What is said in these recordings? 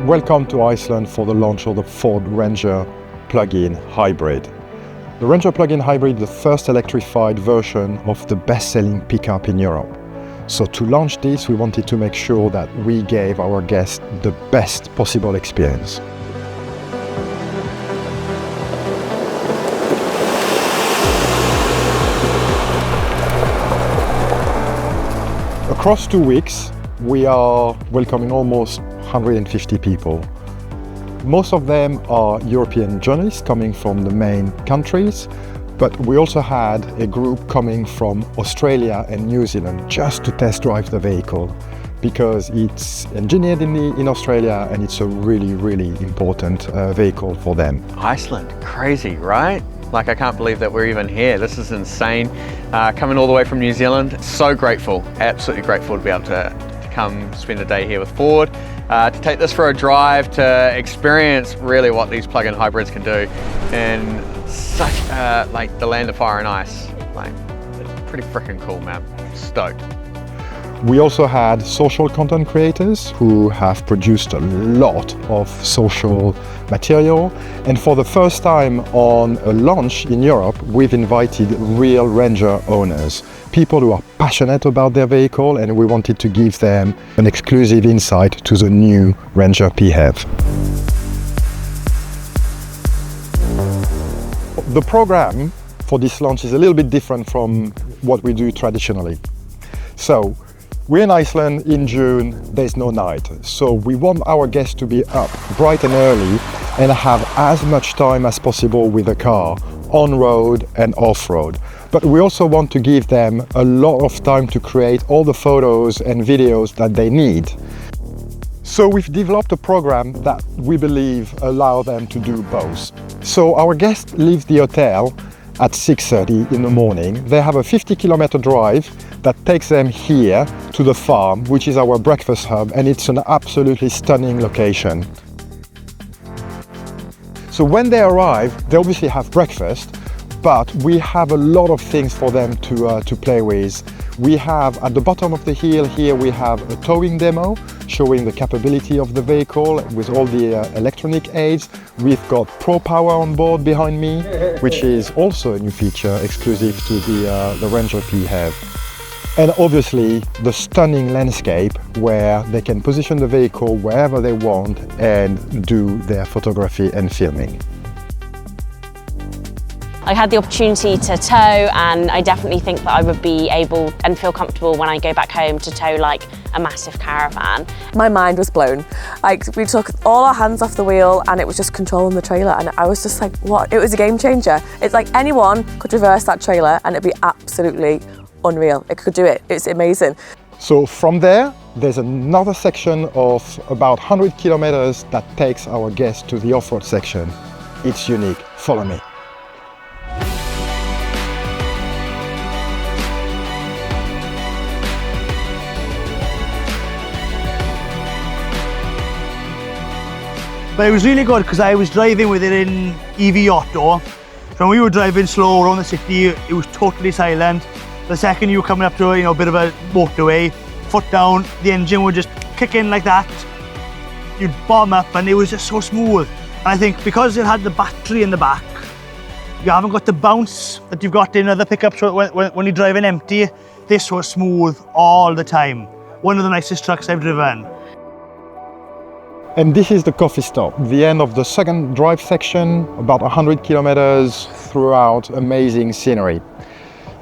Welcome to Iceland for the launch of the Ford Ranger plug-in hybrid. The Ranger plug-in hybrid is the first electrified version of the best-selling pickup in Europe. So to launch this, we wanted to make sure that we gave our guests the best possible experience. Across 2 weeks, we are welcoming almost 150 people. Most of them are European journalists coming from the main countries, but we also had a group coming from Australia and New Zealand just to test drive the vehicle, because it's engineered in Australia and it's a really important vehicle for them. Iceland, crazy, right? Like, I can't believe that we're even here. This is insane. Coming all the way from New Zealand, so grateful, absolutely grateful to be able to come spend a day here with Ford, to take this for a drive, to experience really what these plug-in hybrids can do in such like the land of fire and ice. Like, it's pretty freaking cool, man. Stoked. We also had social content creators who have produced a lot of social material, and for the first time on a launch in Europe, we've invited real Ranger owners, people who are passionate about their vehicle, and we wanted to give them an exclusive insight to the new Ranger PHEV. The program for this launch is a little bit different from what we do traditionally. So, we're in Iceland in June, there's no night, so we want our guests to be up bright and early and have as much time as possible with the car, on-road and off-road. But we also want to give them a lot of time to create all the photos and videos that they need. So we've developed a program that we believe allows them to do both. So our guests leave the hotel at 6:30 in the morning. They have a 50-kilometer drive that takes them here to the farm, which is our breakfast hub, and it's an absolutely stunning location. So when they arrive, they obviously have breakfast, but we have a lot of things for them to play with. We have, at the bottom of the hill here, we have a towing demo showing the capability of the vehicle with all the electronic aids. We've got Pro Power on board behind me, which is also a new feature exclusive to the Ranger PHEV. And obviously the stunning landscape where they can position the vehicle wherever they want and do their photography and filming. I had the opportunity to tow, and I definitely think that I would be able and feel comfortable when I go back home to tow like a massive caravan. My mind was blown. Like, we took all our hands off the wheel and it was just controlling the trailer, and I was just like, what? It was a game changer. It's like anyone could reverse that trailer and it'd be absolutely unreal. It could do it. It's amazing. So from there, there's another section of about 100 kilometers that takes our guests to the off-road section. It's unique. Follow me. But it was really good because I was driving with it in EV Auto. So when we were driving slow around the city, it was totally silent. The second you were coming up to a bit of a motorway, foot down, the engine would just kick in like that. You'd bomb up and it was just so smooth. And I think because it had the battery in the back, you haven't got the bounce that you've got in other pickups when you're driving empty. This was smooth all the time. One of the nicest trucks I've driven. And this is the coffee stop, the end of the second drive section, about 100 kilometers throughout amazing scenery.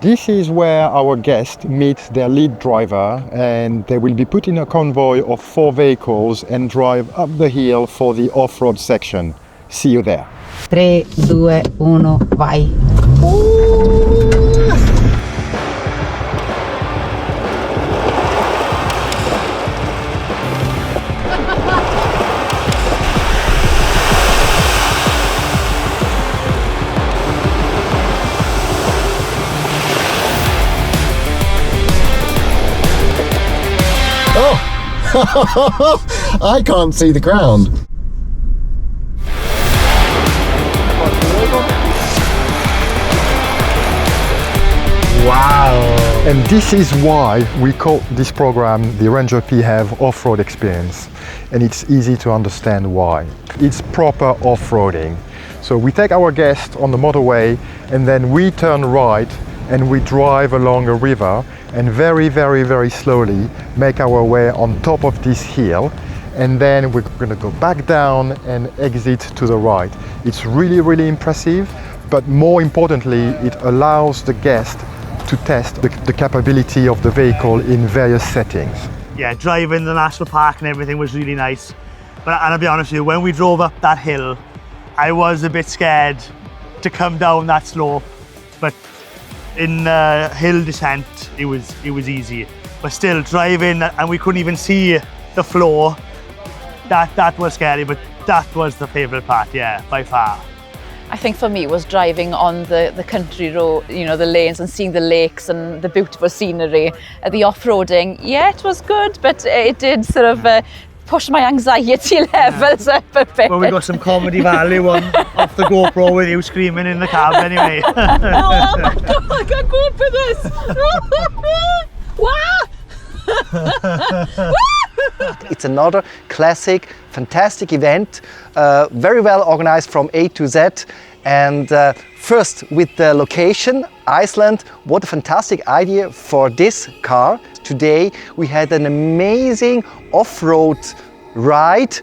This is where our guests meet their lead driver, and they will be put in a convoy of 4 vehicles and drive up the hill for the off-road section. See you there. 3, 2, 1, vai! I can't see the ground. Wow. And this is why we call this program the Ranger PHEV Off-Road Experience. And it's easy to understand why. It's proper off-roading. So we take our guest on the motorway and then we turn right and we drive along a river and very, very, very slowly make our way on top of this hill. And then we're going to go back down and exit to the right. It's really, really impressive, but more importantly, it allows the guest to test the capability of the vehicle in various settings. Yeah, driving the national park and everything was really nice. But I'll be honest with you, when we drove up that hill, I was a bit scared to come down that slope. But in hill descent, it was easy. But still, driving and we couldn't even see the floor. That was scary, but that was the favourite part, yeah, by far. I think for me it was driving on the country road, you know, the lanes and seeing the lakes and the beautiful scenery. The off-roading, yeah, it was good, but it did sort of push my anxiety levels up a bit. Well, we got some comedy value on off the GoPro with you screaming in the cab anyway. Oh my God, I can't go up with this! Wow! It's another classic, fantastic event, very well organized from A to Z. And first with the location, Iceland, what a fantastic idea for this car. Today we had an amazing off-road ride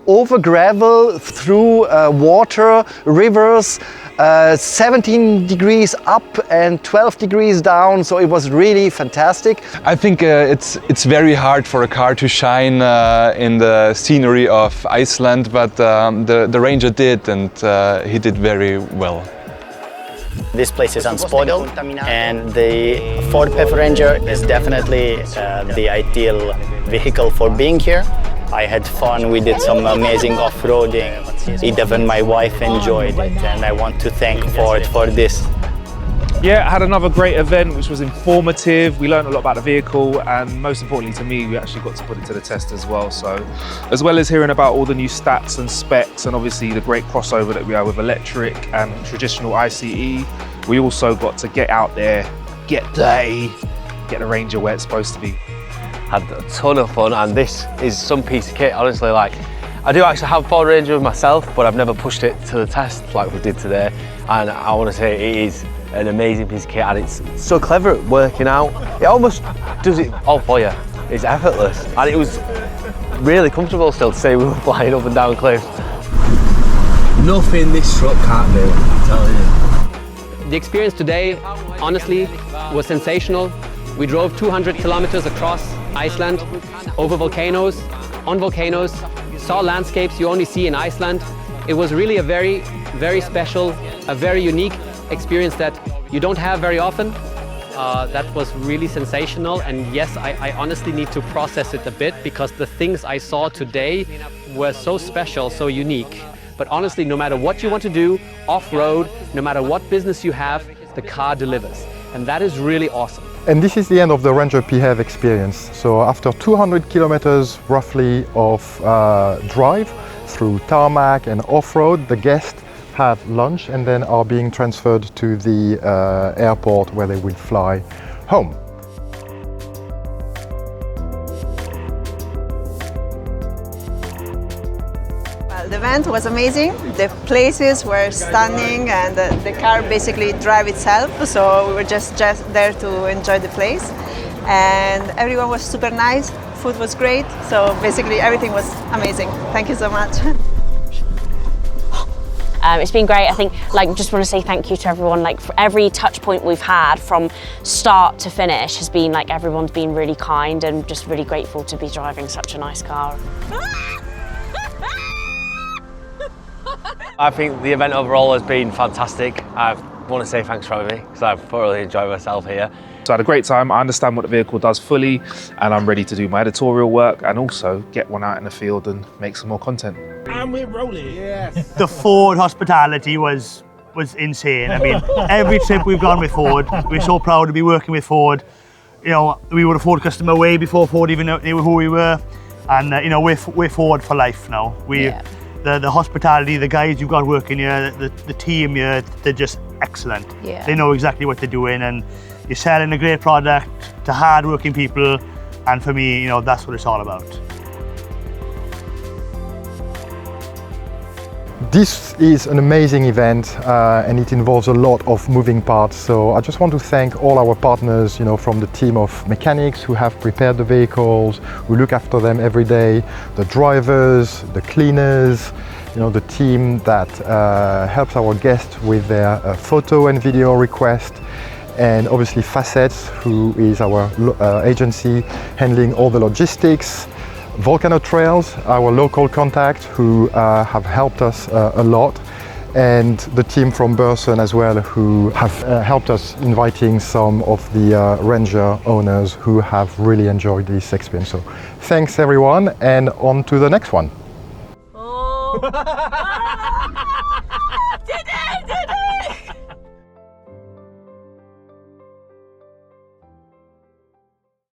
over gravel, through water, rivers, 17 degrees up and 12 degrees down, so it was really fantastic. I think it's very hard for a car to shine in the scenery of Iceland, but the Ranger did, and he did very well. This place is unspoiled, and the Ford PHEV Ranger is definitely the ideal vehicle for being here. I had fun, we did some amazing off-roading. Even my wife enjoyed it, and I want to thank Ford for this. Yeah, I had another great event which was informative. We learned a lot about the vehicle, and most importantly to me, we actually got to put it to the test as well. So, as well as hearing about all the new stats and specs and obviously the great crossover that we have with electric and traditional ICE, we also got to get out there, get the Ranger where it's supposed to be. Had a ton of fun, and this is some piece of kit, honestly. Like, I do actually have a Ford Ranger myself, but I've never pushed it to the test like we did today, and I want to say it is an amazing piece of kit, and it's so clever at working out. It almost does it all for you. It's effortless, and it was really comfortable still to say we were flying up and down cliffs. Nothing this truck can't do, I'm telling you. The experience today, honestly, was sensational. We drove 200 kilometers across Iceland, over volcanoes, on volcanoes, saw landscapes you only see in Iceland. It was really a very, very special, a very unique experience that you don't have very often. That was really sensational, and yes, I honestly need to process it a bit because the things I saw today were so special, so unique. But honestly, no matter what you want to do, off-road, no matter what business you have, the car delivers. And that is really awesome. And this is the end of the Ranger PHEV experience. So after 200 kilometers roughly of drive through tarmac and off-road, the guests have lunch and then are being transferred to the airport where they will fly home. The event was amazing. The places were stunning, and the car basically drive itself. So we were just there to enjoy the place, and everyone was super nice. Food was great. So basically everything was amazing. Thank you so much. It's been great. I think, just want to say thank you to everyone. For every touch point we've had from start to finish has been everyone's been really kind, and just really grateful to be driving such a nice car. I think the event overall has been fantastic. I want to say thanks for having me, because I've thoroughly enjoyed myself here. So I had a great time. I understand what the vehicle does fully, and I'm ready to do my editorial work and also get one out in the field and make some more content. And we're rolling. Yes. The Ford hospitality was insane. I mean, every trip we've gone with Ford, we're so proud to be working with Ford. You know, we were a Ford customer way before Ford even knew who we were, and we're Ford for life now. The hospitality, the guys you've got working here, the team here, they're just excellent. Yeah. They know exactly what they're doing, and You're selling a great product to hard-working people, and for me, that's what it's all about. This is an amazing event and it involves a lot of moving parts. So I just want to thank all our partners, from the team of mechanics who have prepared the vehicles, who look after them every day, the drivers, the cleaners, the team that helps our guests with their photo and video request, and obviously Facets, who is our agency handling all the logistics. Volcano Trails, our local contact, who have helped us a lot, and the team from Burson as well, who have helped us inviting some of the Ranger owners who have really enjoyed this experience. So thanks everyone, and on to the next one.